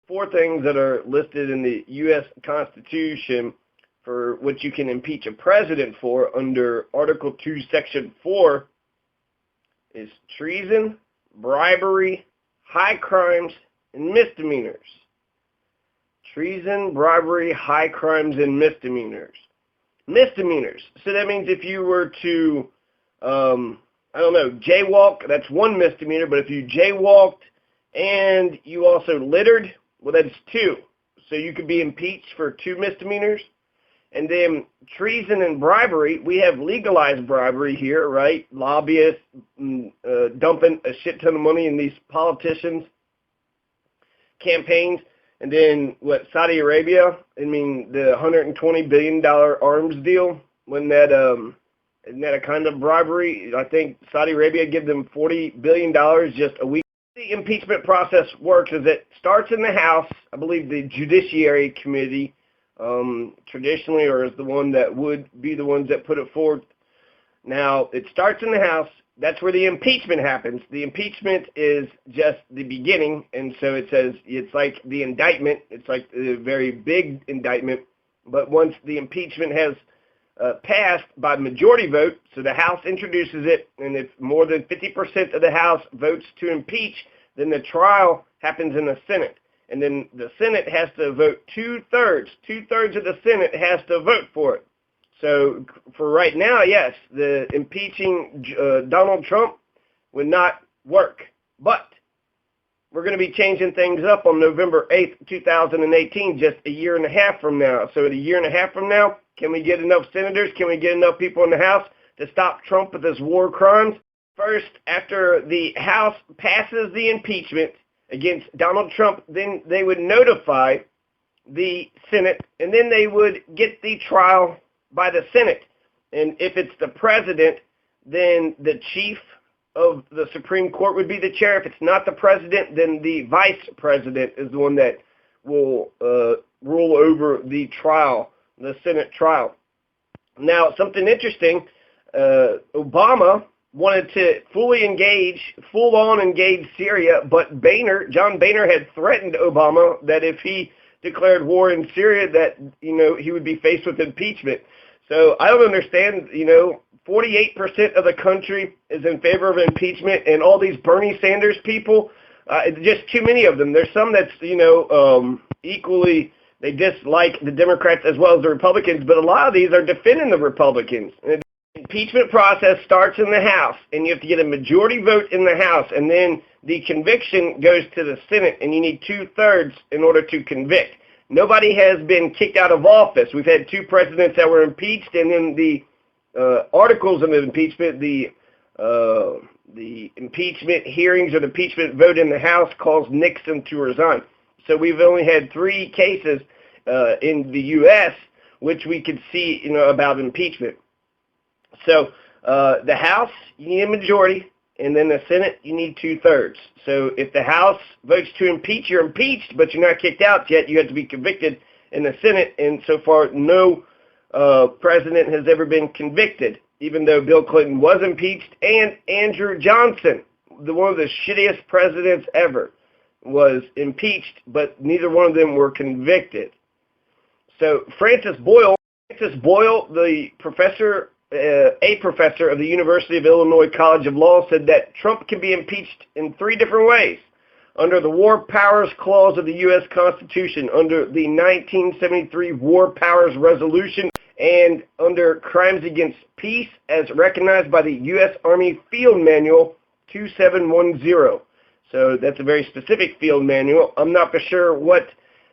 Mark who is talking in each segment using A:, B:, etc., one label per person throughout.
A: four things that are listed in the U.S. Constitution for what you can impeach a president for under Article 2, Section 4 is treason, bribery, high crimes, and misdemeanors. Treason, bribery, high crimes, and misdemeanors. Misdemeanors. So that means if you were to, jaywalk, that's one misdemeanor, but if you jaywalked and you also littered, well, that's two. So you could be impeached for two misdemeanors. And then treason and bribery, we have legalized bribery here, right? Lobbyists dumping a shit ton of money in these politicians' campaigns. And then, Saudi Arabia, the $120 billion arms deal, isn't that a kind of bribery? I think Saudi Arabia gave them $40 billion just a week. The impeachment process works is it starts in the House. I believe the Judiciary Committee traditionally, or is the one that would be the ones that put it forward. Now, it starts in the House. That's where the impeachment happens. The impeachment is just the beginning, and so it says it's like the indictment. It's like a very big indictment. But once the impeachment has passed by majority vote, so the House introduces it, and if more than 50% of the House votes to impeach, then the trial happens in the Senate. And then the Senate has to vote two-thirds. Two-thirds of the Senate has to vote for it. So for right now, yes, the impeaching Donald Trump would not work. But we're going to be changing things up on November 8th, 2018, just a year and a half from now. So in a year and a half from now, can we get enough senators? Can we get enough people in the House to stop Trump with his war crimes? First, after the House passes the impeachment against Donald Trump, then they would notify the Senate, and then they would get the trial by the Senate. And if it's the president, then the chief of the Supreme Court would be the chair. If it's not the president, then the vice president is the one that will rule over the trial, the Senate trial. Now, something interesting, Obama wanted to full-on engage Syria, but John Boehner had threatened Obama that if he declared war in Syria that, he would be faced with impeachment. So I don't understand, 48% of the country is in favor of impeachment, and all these Bernie Sanders people, just too many of them. There's some that's, equally, they dislike the Democrats as well as the Republicans, but a lot of these are defending the Republicans. And the impeachment process starts in the House, and you have to get a majority vote in the House, and then the conviction goes to the Senate, and you need two-thirds in order to convict. Nobody has been kicked out of office. We've had two presidents that were impeached, and then the articles of impeachment, the impeachment hearings or the impeachment vote in the House caused Nixon to resign. So we've only had three cases in the U.S. which we could see, about impeachment. So the House, you need a majority, and then the Senate, you need two-thirds. So if the House votes to impeach, you're impeached, but you're not kicked out yet. You have to be convicted in the Senate, and so far no president has ever been convicted, even though Bill Clinton was impeached, and Andrew Johnson, one of the shittiest presidents ever, was impeached, but neither one of them were convicted. So Francis Boyle, the professor, a professor of the University of Illinois College of Law, said that Trump can be impeached in three different ways: under the War Powers Clause of the U.S. Constitution, under the 1973 War Powers Resolution, and under crimes against peace as recognized by the U.S. Army Field Manual 2710. So that's a very specific field manual. I'm not for sure what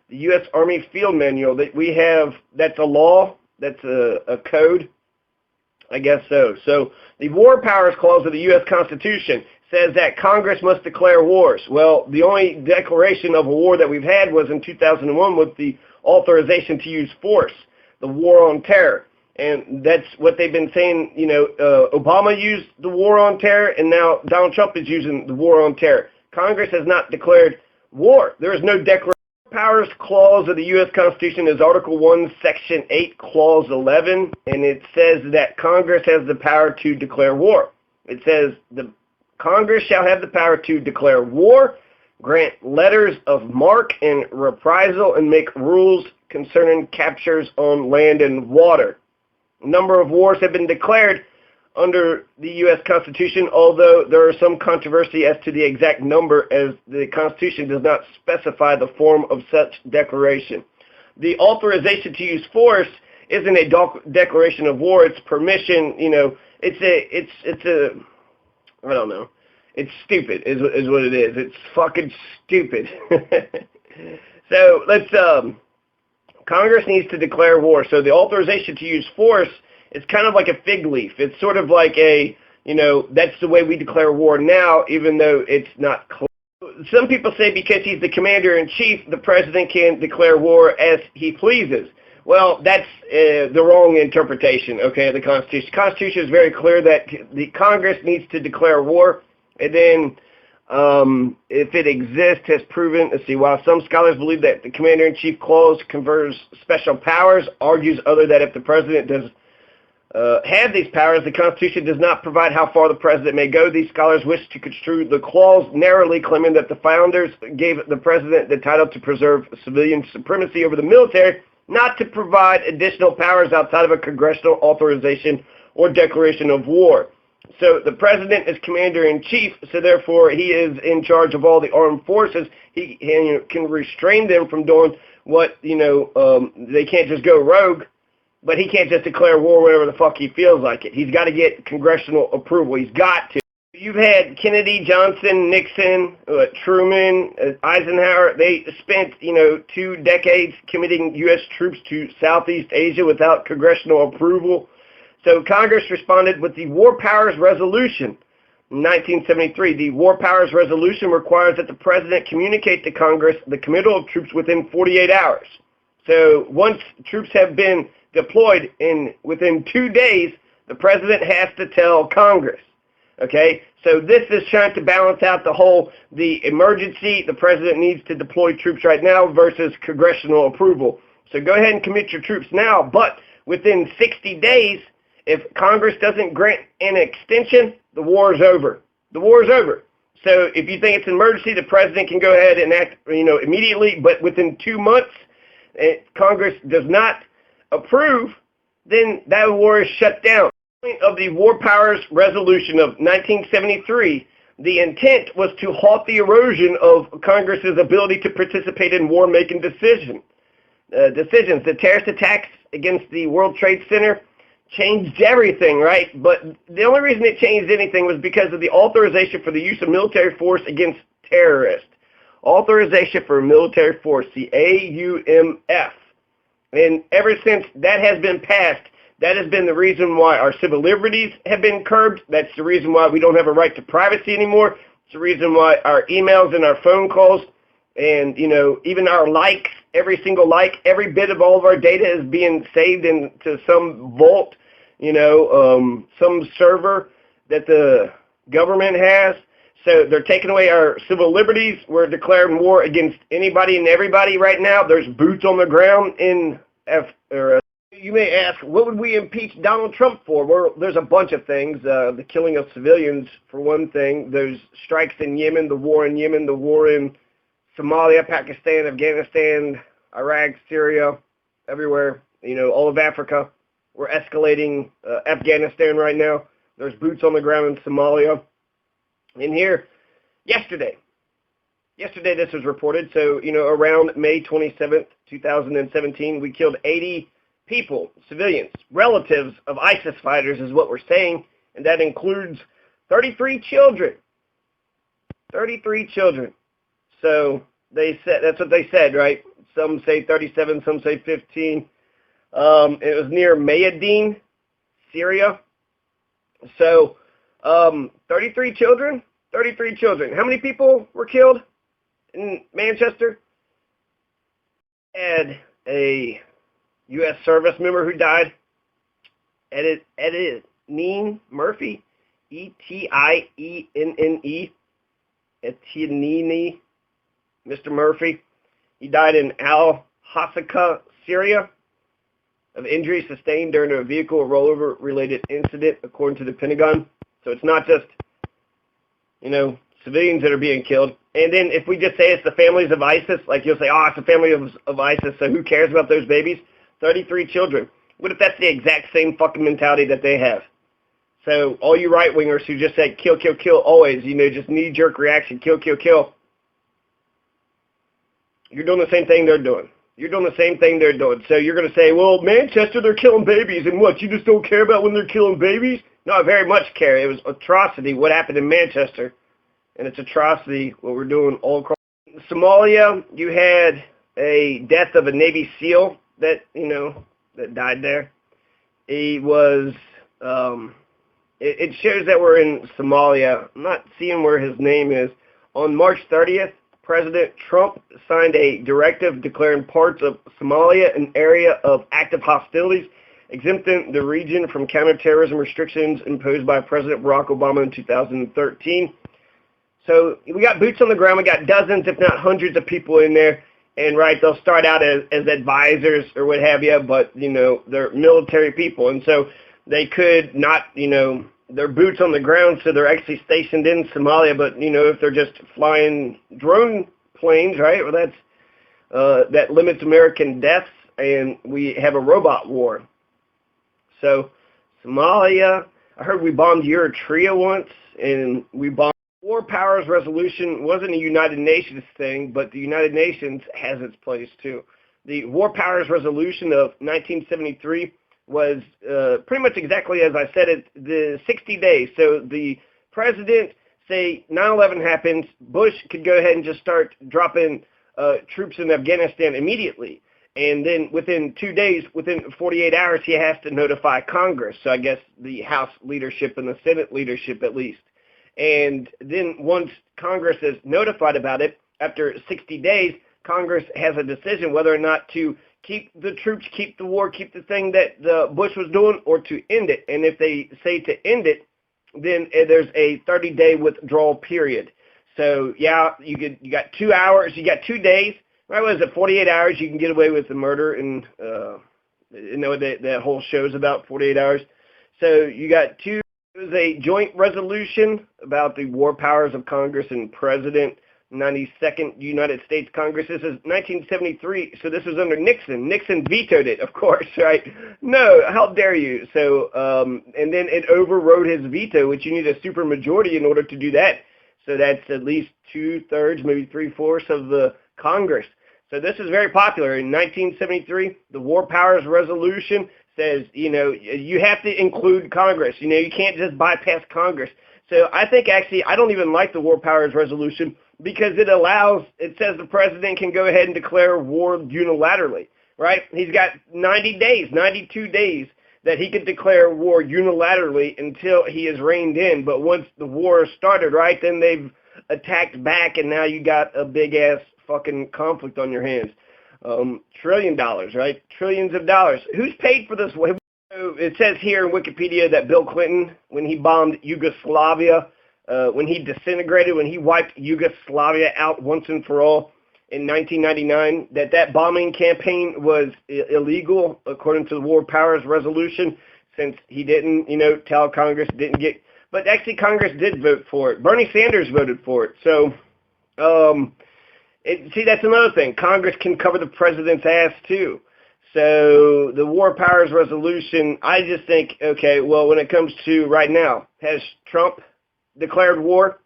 A: the U.S. Army Field Manual that we have, that's a law, that's a code, I guess so. So the War Powers Clause of the U.S. Constitution says that Congress must declare wars. Well, the only declaration of a war that we've had was in 2001 with the authorization to use force, the war on terror. And that's what they've been saying, Obama used the war on terror, and now Donald Trump is using the war on terror. Congress has not declared war. There is no declaration. Powers Clause of the U.S. Constitution is Article 1, Section 8, Clause 11, and it says that Congress has the power to declare war. It says the Congress shall have the power to declare war, grant letters of marque and reprisal, and make rules concerning captures on land and water. A number of wars have been declared under the U.S. Constitution, although there is some controversy as to the exact number, as the Constitution does not specify the form of such declaration. The authorization to use force isn't a declaration of war. It's permission. I don't know. It's stupid, is what it is. It's fucking stupid. So Congress needs to declare war. So the authorization to use force is kind of like a fig leaf. It's sort of like that's the way we declare war now, even though it's not clear. Some people say because he's the commander-in-chief, the president can declare war as he pleases. Well, that's the wrong interpretation, okay, of the Constitution. The Constitution is very clear that the Congress needs to declare war, and then if it exists, has proven, while some scholars believe that the Commander-in-Chief clause confers special powers, argues other that if the president does have these powers, the Constitution does not provide how far the president may go. These scholars wish to construe the clause narrowly, claiming that the founders gave the president the title to preserve civilian supremacy over the military, not to provide additional powers outside of a congressional authorization or declaration of war. So the president is commander-in-chief, so therefore he is in charge of all the armed forces. He can restrain them from doing what, they can't just go rogue, but he can't just declare war whenever the fuck he feels like it. He's got to get congressional approval. He's got to. You've had Kennedy, Johnson, Nixon, Truman, Eisenhower. They spent, 2 decades committing U.S. troops to Southeast Asia without congressional approval. So Congress responded with the War Powers Resolution in 1973. The War Powers Resolution requires that the President communicate to Congress the committal of troops within 48 hours. So once troops have been deployed within 2 days, the President has to tell Congress. Okay, so this is trying to balance out the emergency. The President needs to deploy troops right now versus congressional approval. So go ahead and commit your troops now, but within 60 days, if Congress doesn't grant an extension, the war is over. The war is over. So if you think it's an emergency, the President can go ahead and act, immediately, but within 2 months, Congress does not approve, then that war is shut down. Of the War Powers Resolution of 1973, the intent was to halt the erosion of Congress's ability to participate in war-making decisions. The terrorist attacks against the World Trade Center changed everything, right? But the only reason it changed anything was because of the authorization for the use of military force against terrorists. Authorization for military force, the AUMF. And ever since that has been passed, that has been the reason why our civil liberties have been curbed. That's the reason why we don't have a right to privacy anymore. It's the reason why our emails and our phone calls and, even our likes, every single like, every bit of all of our data is being saved into some vault, some server that the government has. So they're taking away our civil liberties. We're declaring war against anybody and everybody right now. There's boots on the ground in You may ask, what would we impeach Donald Trump for? Well, there's a bunch of things. The killing of civilians, for one thing. There's strikes in Yemen, the war in Somalia, Pakistan, Afghanistan, Iraq, Syria, everywhere. All of Africa. We're escalating Afghanistan right now. There's boots on the ground in Somalia. In here, yesterday this was reported. So, around May 27th, 2017, we killed 80 people, civilians, relatives of ISIS fighters is what we're saying, and that includes 33 children. 33 children. So they said, that's what they said, right? Some say 37, some say 15. It was near Mayadeen, Syria. So 33 children. 33 children. How many people were killed in Manchester? Had a U.S. service member who died, Etienne Murphy, Etienne, Etienne, Mr. Murphy. He died in Al-Hasaka, Syria, of injuries sustained during a vehicle rollover-related incident, according to the Pentagon. So it's not just, civilians that are being killed. And then if we just say it's the families of ISIS, like you'll say, oh, it's the family of ISIS, so who cares about those babies? 33 children. What if that's the exact same fucking mentality that they have? So all you right-wingers who just say kill, kill, kill always, just knee-jerk reaction, kill, kill, kill, you're doing the same thing they're doing. You're doing the same thing they're doing. So you're going to say, well, Manchester, they're killing babies, and what, you just don't care about when they're killing babies? No, I very much care. It was atrocity what happened in Manchester, and it's atrocity what we're doing all across. Somalia, you had a death of a Navy SEAL that, that died there. He was, it shows that we're in Somalia. I'm not seeing where his name is. On March 30th, President Trump signed a directive declaring parts of Somalia an area of active hostilities, exempting the region from counterterrorism restrictions imposed by President Barack Obama in 2013. So we got boots on the ground. We got dozens, if not hundreds of people in there. And, right, they'll start out as advisors or what have you, but, they're military people. And so they could not, they're boots on the ground, so they're actually stationed in Somalia. But, if they're just flying drone planes, right, well, that limits American deaths, and we have a robot war. So Somalia, I heard we bombed Eritrea once, and we bombed. War Powers Resolution wasn't a United Nations thing, but the United Nations has its place too. The War Powers Resolution of 1973 was pretty much exactly as I said it, the 60 days. So the president, say 9/11 happens, Bush could go ahead and just start dropping troops in Afghanistan immediately. And then within 2 days, within 48 hours, he has to notify Congress. So I guess the House leadership and the Senate leadership at least. And then once Congress is notified about it, after 60 days, Congress has a decision whether or not to keep the troops, keep the war, keep the thing that Bush was doing, or to end it. And if they say to end it, then there's a 30-day withdrawal period. So, yeah, you got 2 hours, you got 2 days. Right, was it 48 hours? You can get away with the murder, and that whole show's about 48 hours. So you got two. It was a joint resolution about the war powers of Congress and President, 92nd United States Congress. This is 1973, so this was under Nixon. Nixon vetoed it, of course, right? No, how dare you? So, and then it overrode his veto, which you need a supermajority in order to do that. So that's at least 2/3, maybe 3/4 of the Congress. So this is very popular. In 1973, the War Powers Resolution says, you have to include Congress. You can't just bypass Congress. So I think actually I don't even like the War Powers Resolution because it says the president can go ahead and declare war unilaterally, right? He's got 90 days, 92 days that he could declare war unilaterally until he is reined in. But once the war started, right, then they've attacked back, and now you got a big-ass fucking conflict on your hands. $1 trillion, right? Trillions of dollars. Who's paid for this? It says here in Wikipedia that Bill Clinton, when he bombed Yugoslavia, when he disintegrated, when he wiped Yugoslavia out once and for all in 1999, that bombing campaign was illegal according to the War Powers Resolution, since he didn't, tell Congress, but actually Congress did vote for it. Bernie Sanders voted for it. So, see, that's another thing. Congress can cover the president's ass, too. So the War Powers Resolution, I just think, okay, well, when it comes to right now, has Trump declared war?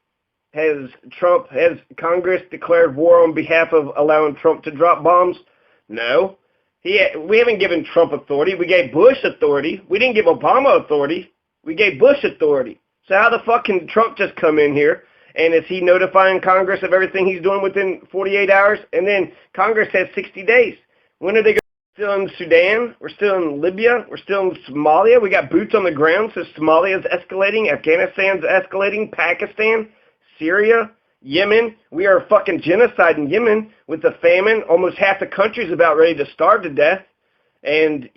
A: Has Congress declared war on behalf of allowing Trump to drop bombs? No. We haven't given Trump authority. We gave Bush authority. We didn't give Obama authority. We gave Bush authority. So how the fuck can Trump just come in here? And is he notifying Congress of everything he's doing within 48 hours? And then Congress has 60 days. When are they going? Still in Sudan? We're still in Libya? We're still in Somalia? We got boots on the ground, so Somalia's escalating, Afghanistan's escalating, Pakistan, Syria, Yemen. We are fucking genocide in Yemen with the famine. Almost half the country's about ready to starve to death. And,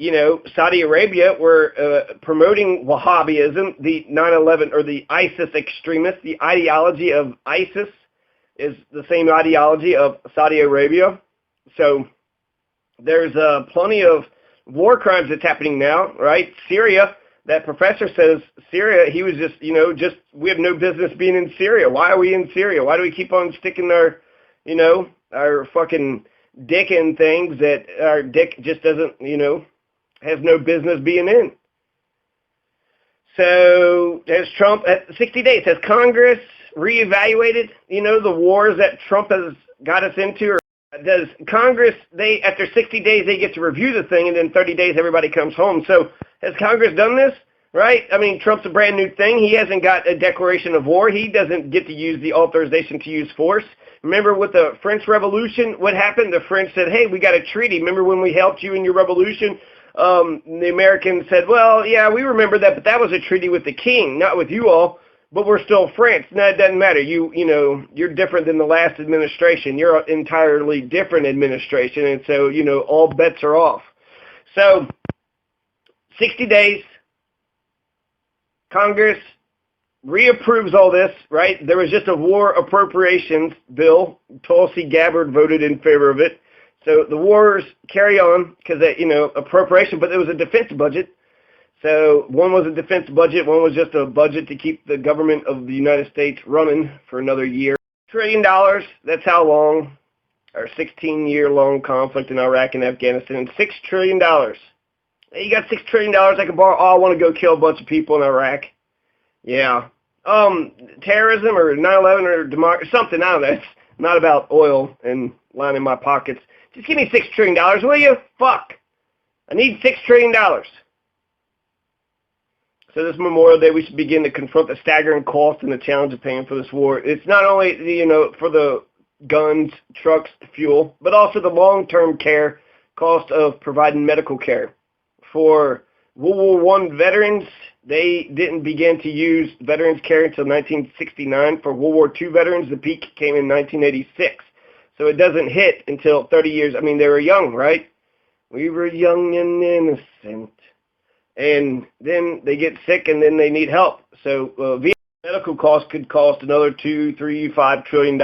A: Saudi Arabia, we're promoting Wahhabism, the 9/11, or the ISIS extremists. The ideology of ISIS is the same ideology of Saudi Arabia. So there's plenty of war crimes that's happening now, right? Syria, that professor says Syria, he was just, we have no business being in Syria. Why are we in Syria? Why do we keep on sticking our fucking dick in things that our dick just doesn't, has no business being in? So there's Trump at 60 days. Has Congress reevaluated, the wars that Trump has got us into? Or does Congress, after 60 days, they get to review the thing, and then 30 days everybody comes home? So has Congress done this? Right? I mean, Trump's a brand new thing. He hasn't got a declaration of war. He doesn't get to use the authorization to use force. Remember with the French Revolution, what happened? The French said, hey, we got a treaty. Remember when we helped you in your revolution? The Americans said, well, yeah, we remember that, but that was a treaty with the king, not with you all, but we're still France. No, it doesn't matter. You're different than the last administration. You're an entirely different administration, and so, all bets are off. So, 60 days, Congress reapproves all this, right? There was just a war appropriations bill. Tulsi Gabbard voted in favor of it. So the wars carry on because, appropriation, but it was a defense budget. So one was a defense budget, one was just a budget to keep the government of the United States running for another year. $1 trillion, that's how long our 16-year-long conflict in Iraq and Afghanistan. $6 trillion. Hey, you got $6 trillion I can borrow? Oh, I want to go kill a bunch of people in Iraq. Yeah. Terrorism or 9/11 or democracy, something, I don't know. It's not about oil and lining my pockets. Just give me $6 trillion, will you? Fuck. I need $6 trillion. So this Memorial Day, we should begin to confront the staggering cost and the challenge of paying for this war. It's not only, for the guns, trucks, fuel, but also the long-term care cost of providing medical care. For World War I veterans, they didn't begin to use veterans care until 1969. For World War II veterans, the peak came in 1986. So it doesn't hit until 30 years. I mean, they were young, right? We were young and innocent. And then they get sick and then they need help. So medical costs could cost another $2, $3, $5 trillion.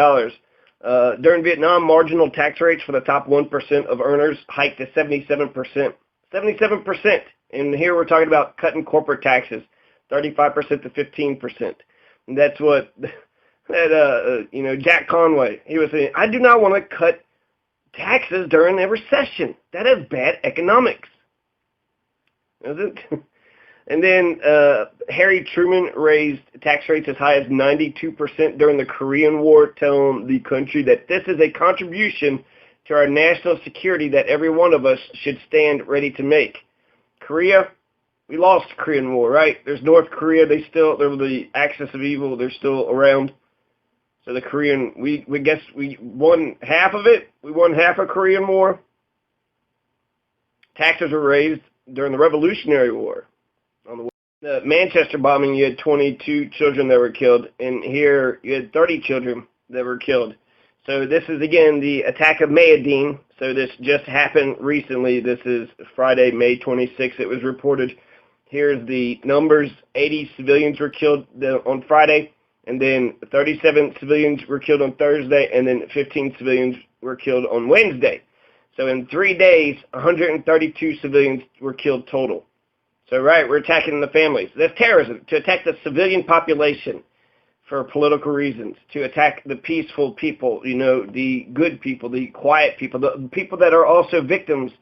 A: During Vietnam, marginal tax rates for the top 1% of earners hiked to 77%. 77%. And here we're talking about cutting corporate taxes, 35% to 15%. And that's what Jack Conway, he was saying, I do not want to cut taxes during a recession. That is bad economics. Is it? And then Harry Truman raised tax rates as high as 92% during the Korean War, telling the country that this is a contribution to our national security that every one of us should stand ready to make. Korea, we lost the Korean War, right? There's North Korea. They're the axis of evil. They're still around. So the Korean, we guess we won half of it. We won half of Korean War. Taxes were raised during the Revolutionary War. On the Manchester bombing, you had 22 children that were killed, and here you had 30 children that were killed. So this is, again, the attack of Mayadeen. So this just happened recently. This is Friday, May 26th. It was reported. Here's the numbers. 80 civilians were killed on Friday, and then 37 civilians were killed on Thursday, and then 15 civilians were killed on Wednesday. So in 3 days, 132 civilians were killed total. So, right, we're attacking the families. That's terrorism, to attack the civilian population for political reasons, to attack the peaceful people, the good people, the quiet people, the people that are also victims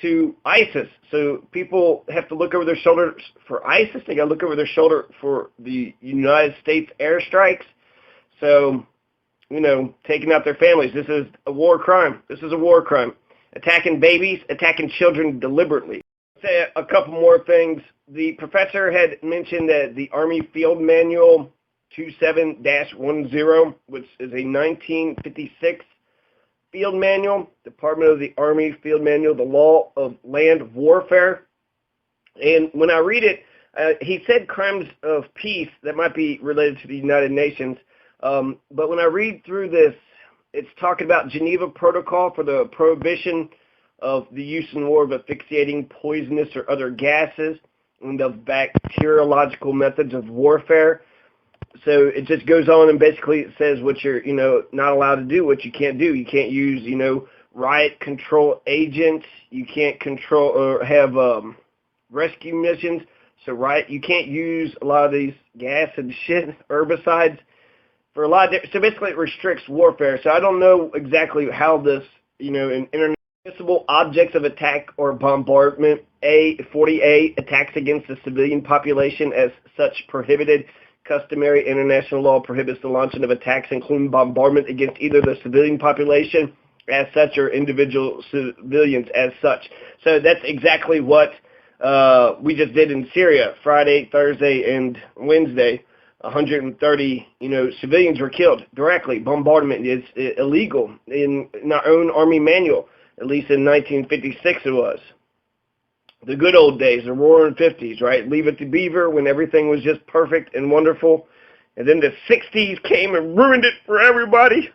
A: to ISIS. So people have to look over their shoulders for ISIS. They got to look over their shoulder for the United States airstrikes. So, taking out their families. This is a war crime. This is a war crime. Attacking babies, attacking children deliberately. Say a couple more things. The professor had mentioned that the Army Field Manual 27-10, which is a 1956 field manual, Department of the Army Field Manual, the Law of Land Warfare. And when I read it, he said crimes of peace that might be related to the United Nations. But when I read through this, it's talking about Geneva Protocol for the prohibition of the use in war of asphyxiating, poisonous, or other gases, and of bacteriological methods of warfare. So it just goes on and basically it says what you're, not allowed to do, what you can't do. You can't use, riot control agents. You can't control or have rescue missions, So, right, you can't use a lot of these gas and shit, herbicides, for a lot of so basically it restricts warfare. So I don't know exactly how this, in inadmissible objects of attack or bombardment, 40A, attacks against the civilian population as such prohibited. Customary international law prohibits the launching of attacks, including bombardment against either the civilian population as such or individual civilians as such. So that's exactly what we just did in Syria, Friday, Thursday, and Wednesday. 130, civilians were killed directly. Bombardment is illegal in our own Army manual. At least in 1956 it was. The good old days, the roaring 50s, right? Leave it to Beaver when everything was just perfect and wonderful. And then the 60s came and ruined it for everybody.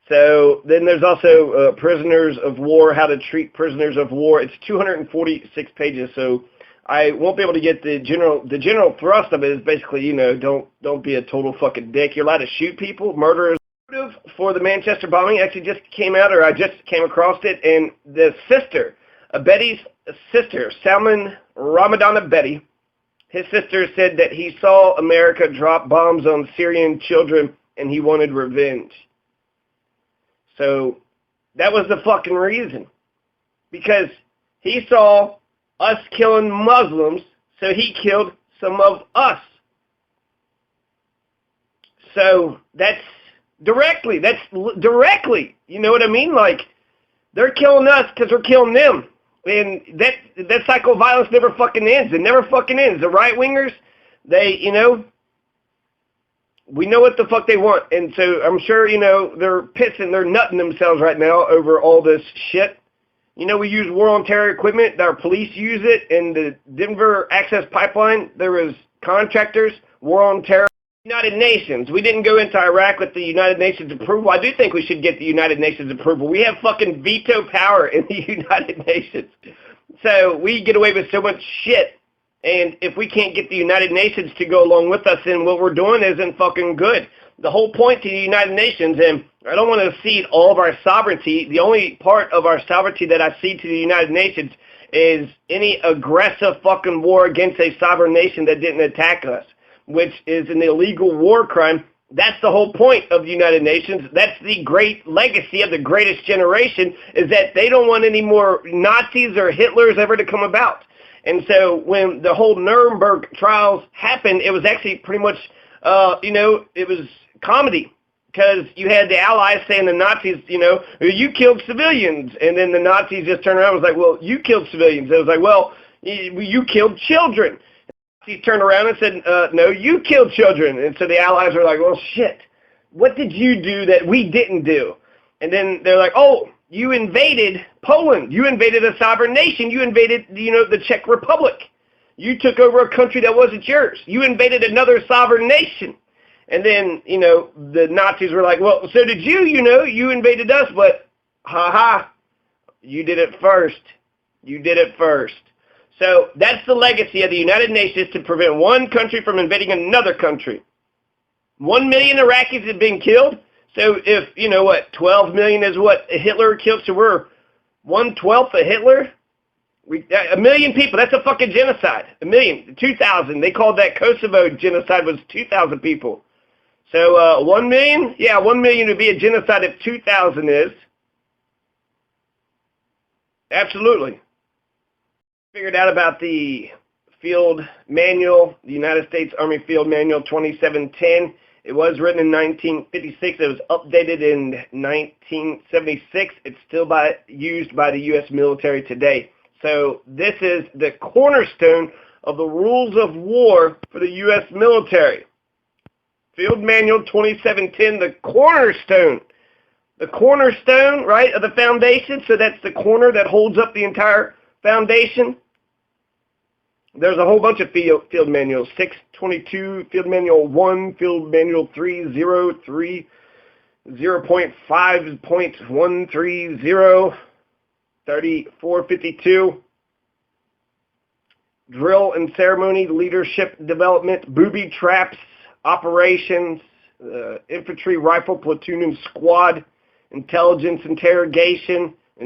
A: So then there's also prisoners of war, how to treat prisoners of war. It's 246 pages, so I won't be able to get the general thrust of it is basically, don't be a total fucking dick. You're allowed to shoot people. Murderers for the Manchester bombing actually just came out, or I just came across it, and the sister, Betty's sister, Salman Ramadana Betty, his sister said that he saw America drop bombs on Syrian children and he wanted revenge. So that was the fucking reason. Because he saw us killing Muslims, so he killed some of us. So that's directly, you know what I mean? Like, they're killing us because we're killing them. And that cycle of violence never fucking ends. It never fucking ends. The right-wingers, they, we know what the fuck they want. And so I'm sure, they're pissing, they're nutting themselves right now over all this shit. We use war on terror equipment. Our police use it. In the Denver Access Pipeline, there was contractors, war on terror. United Nations. We didn't go into Iraq with the United Nations approval. I do think we should get the United Nations approval. We have fucking veto power in the United Nations. So we get away with so much shit. And if we can't get the United Nations to go along with us, then what we're doing isn't fucking good. The whole point to the United Nations, and I don't want to cede all of our sovereignty. The only part of our sovereignty that I cede to the United Nations is any aggressive fucking war against a sovereign nation that didn't attack us, which is an illegal war crime. That's the whole point of the United Nations. That's the great legacy of the greatest generation, is that they don't want any more Nazis or Hitlers ever to come about. And so when the whole Nuremberg trials happened, it was actually pretty much, it was comedy. Because you had the Allies saying the Nazis, you killed civilians. And then the Nazis just turned around and was like, well, you killed civilians. It was like, well, you killed children. He turned around and said, no, you killed children. And so the Allies were like, well, shit, what did you do that we didn't do? And then they're like, oh, you invaded Poland. You invaded a sovereign nation. You invaded, the Czech Republic. You took over a country that wasn't yours. You invaded another sovereign nation. And then, the Nazis were like, well, so did you, you invaded us, but you did it first. You did it first. So that's the legacy of the United Nations, to prevent one country from invading another country. 1 million Iraqis have been killed. So if, 12 million is what Hitler killed, so we're 1/12 of Hitler. 1 million people, that's a fucking genocide. 1 million, 2,000. They called that Kosovo genocide, was 2,000 people. So 1 million? Yeah, 1 million would be a genocide if 2,000 is. Absolutely. Figured out about the field manual, the United States Army Field Manual 2710. It was written in 1956. It was updated in 1976. It's still used by the U.S. military today. So this is the cornerstone of the rules of war for the U.S. military. Field Manual 2710, the cornerstone. The cornerstone, right, of the foundation. So that's the corner that holds up the entire foundation. There's a whole bunch of field manuals. 622, Field Manual 1, Field Manual 3, 0, 3, 0.5.130, 3452. Drill and ceremony, leadership development, booby traps, operations, infantry, rifle, platoon, and squad, intelligence, interrogation,